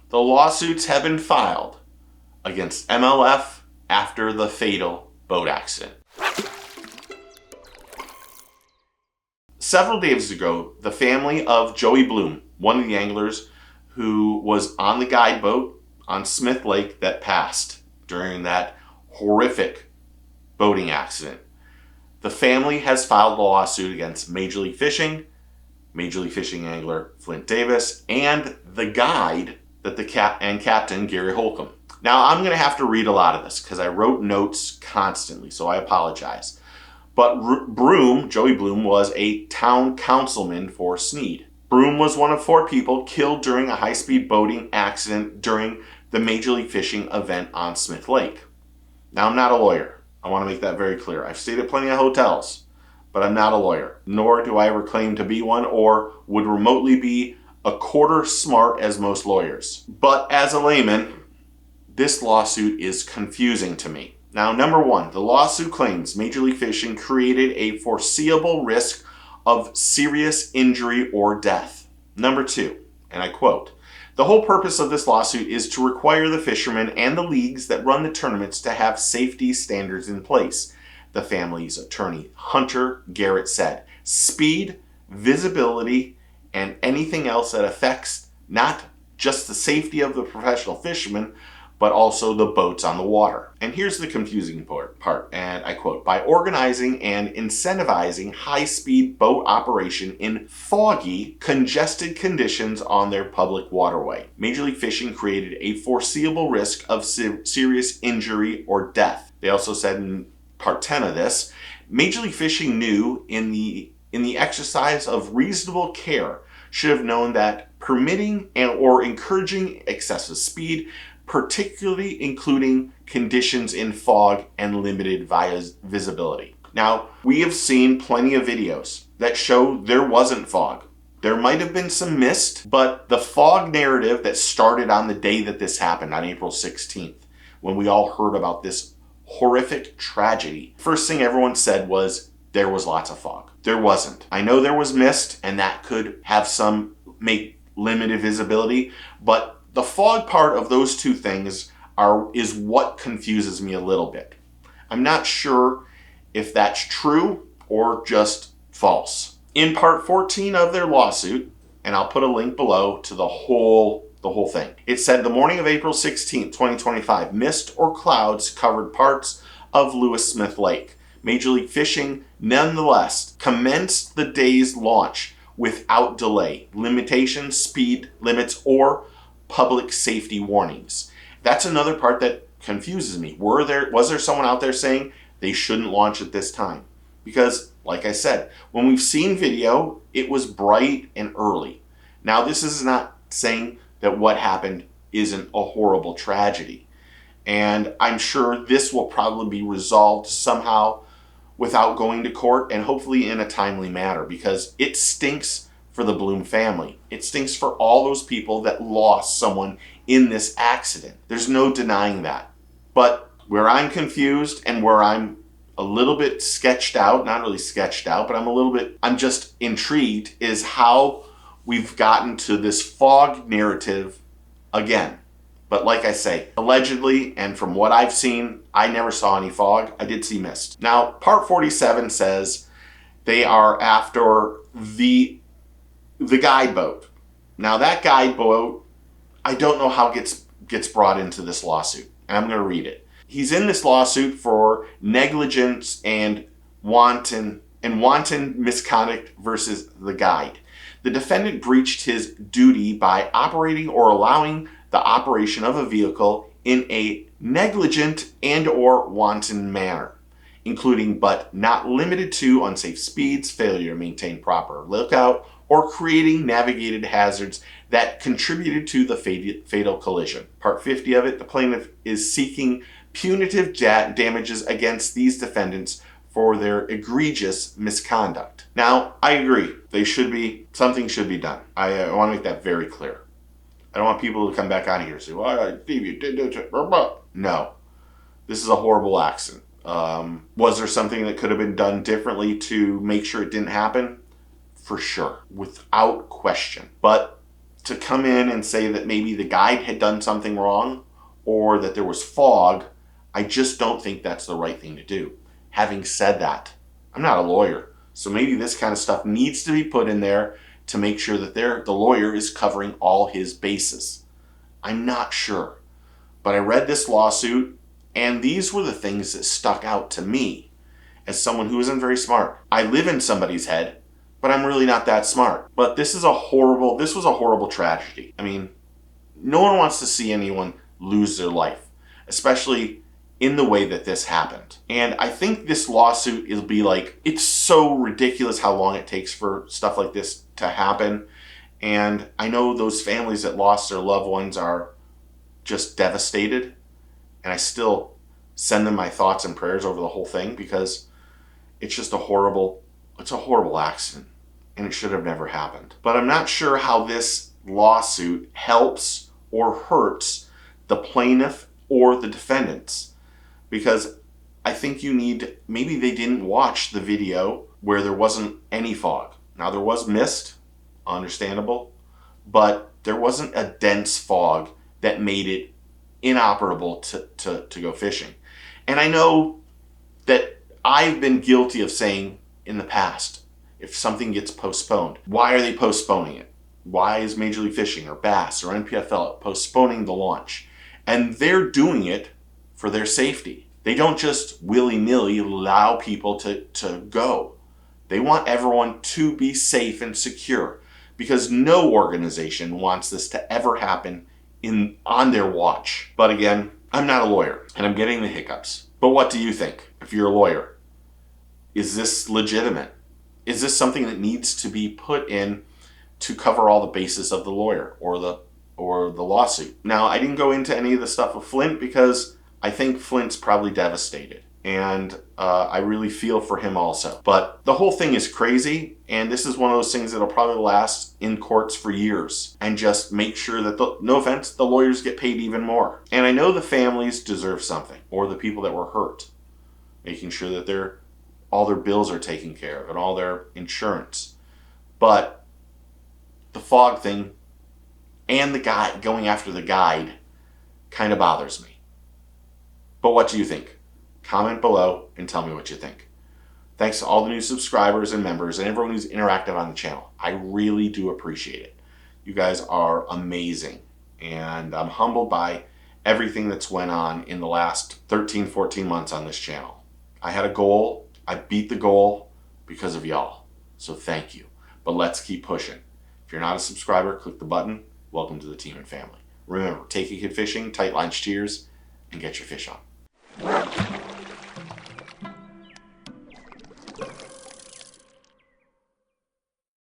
The lawsuits have been filed against MLF after the fatal boat accident. Several days ago, the family of Joey Bloom, one of the anglers who was on the guide boat on Smith Lake that passed during that horrific boating accident, the family has filed a lawsuit against Major League Fishing angler Flint Davis, and the guide that captain Gary Holcomb. Now, I'm going to have to read a lot of this because I wrote notes constantly, so I apologize. But Joey Bloom, was a town councilman for Sneed. Bloom was one of 4 people killed during a high-speed boating accident during the Major League Fishing event on Smith Lake. Now, I'm not a lawyer. I want to make that very clear. I've stayed at plenty of hotels, but I'm not a lawyer, nor do I ever claim to be one or would remotely be a quarter smart as most lawyers. But as a layman, this lawsuit is confusing to me. Now, number 1, the lawsuit claims Major League Fishing created a foreseeable risk of serious injury or death. Number 2, and I quote, "The whole purpose of this lawsuit is to require the fishermen and the leagues that run the tournaments to have safety standards in place," the family's attorney, Hunter Garrett, said. "Speed, visibility, and anything else that affects not just the safety of the professional fishermen, but also the boats on the water." And here's the confusing part, and I quote, "By organizing and incentivizing high-speed boat operation in foggy, congested conditions on their public waterway, Major League Fishing created a foreseeable risk of serious injury or death." They also said in Part 10 of this, Major League Fishing knew in the exercise of reasonable care should have known that permitting or encouraging excessive speed, particularly including conditions in fog and limited visibility. Now, we have seen plenty of videos that show there wasn't fog. There might have been some mist, but the fog narrative that started on the day that this happened, on April 16th, when we all heard about this horrific tragedy, first thing everyone said was there was lots of fog. There wasn't. I know there was mist, and that could have make limited visibility, but the fog part of those two things is what confuses me a little bit. I'm not sure if that's true or just false. In part 14 of their lawsuit, and I'll put a link below to the whole thing, it said the morning of April 16th, 2025, mist or clouds covered parts of Lewis Smith Lake. Major League Fishing nonetheless commenced the day's launch without delay, limitations, speed limits, or public safety warnings. That's another part that confuses me. Was there someone out there saying they shouldn't launch at this time? Because, like I said, when we've seen video, it was bright and early. Now, this is not saying that what happened isn't a horrible tragedy. And I'm sure this will probably be resolved somehow without going to court, and hopefully in a timely manner, because it stinks for the Bloom family. It stinks for all those people that lost someone in this accident. There's no denying that. But where I'm confused and where I'm a little bit sketched out, not really sketched out, but I'm just intrigued, is how we've gotten to this fog narrative again. But like I say, allegedly, and from what I've seen, I never saw any fog. I did see mist. Now, part 47 says they are after the guide boat. Now, that guide boat, I don't know how gets brought into this lawsuit. And I'm going to read it. He's in this lawsuit for negligence and wanton misconduct versus the guide. The defendant breached his duty by operating or allowing the operation of a vehicle in a negligent and or wanton manner, including but not limited to unsafe speeds, failure to maintain proper lookout, or creating navigated hazards that contributed to the fatal collision. Part 50 of it, the plaintiff is seeking punitive damages against these defendants for their egregious misconduct. Now, I agree. Something should be done. I want to make that very clear. I don't want people to come back on here and say, well, Steve, you did it. No. This is a horrible accident. Was there something that could have been done differently to make sure it didn't happen? For sure. Without question. But to come in and say that maybe the guide had done something wrong or that there was fog, I just don't think that's the right thing to do. Having said that, I'm not a lawyer, so maybe this kind of stuff needs to be put in there to make sure that the lawyer is covering all his bases. I'm not sure. But I read this lawsuit, and these were the things that stuck out to me as someone who isn't very smart. I live in somebody's head, but I'm really not that smart. But this was a horrible tragedy. I mean, no one wants to see anyone lose their life, especially in the way that this happened. And I think this lawsuit will be like, it's so ridiculous how long it takes for stuff like this to happen. And I know those families that lost their loved ones are just devastated. And I still send them my thoughts and prayers over the whole thing, because it's just a horrible accident. And it should have never happened. But I'm not sure how this lawsuit helps or hurts the plaintiff or the defendants. Because I think maybe they didn't watch the video where there wasn't any fog. Now there was mist, understandable, but there wasn't a dense fog that made it inoperable to go fishing. And I know that I've been guilty of saying in the past, if something gets postponed, why are they postponing it? Why is Major League Fishing or Bass or NPFL postponing the launch? And they're doing it for their safety. They don't just willy-nilly allow people to go. They want everyone to be safe and secure, because no organization wants this to ever happen on their watch. But again, I'm not a lawyer and I'm getting the hiccups. But what do you think if you're a lawyer? Is this legitimate? Is this something that needs to be put in to cover all the bases of the lawyer or the lawsuit? Now, I didn't go into any of the stuff with Flint because I think Flint's probably devastated, and I really feel for him also. But the whole thing is crazy, and this is one of those things that'll probably last in courts for years, and just make sure that, no offense, the lawyers get paid even more. And I know the families deserve something, or the people that were hurt, making sure that all their bills are taken care of and all their insurance. But the fog thing and the guy going after the guide kind of bothers me. But what do you think? Comment below and tell me what you think. Thanks to all the new subscribers and members and everyone who's interactive on the channel. I really do appreciate it. You guys are amazing. And I'm humbled by everything that's went on in the last 13, 14 months on this channel. I had a goal. I beat the goal because of y'all. So thank you. But let's keep pushing. If you're not a subscriber, click the button. Welcome to the team and family. Remember, take a kid fishing, tight lines cheers, and get your fish on.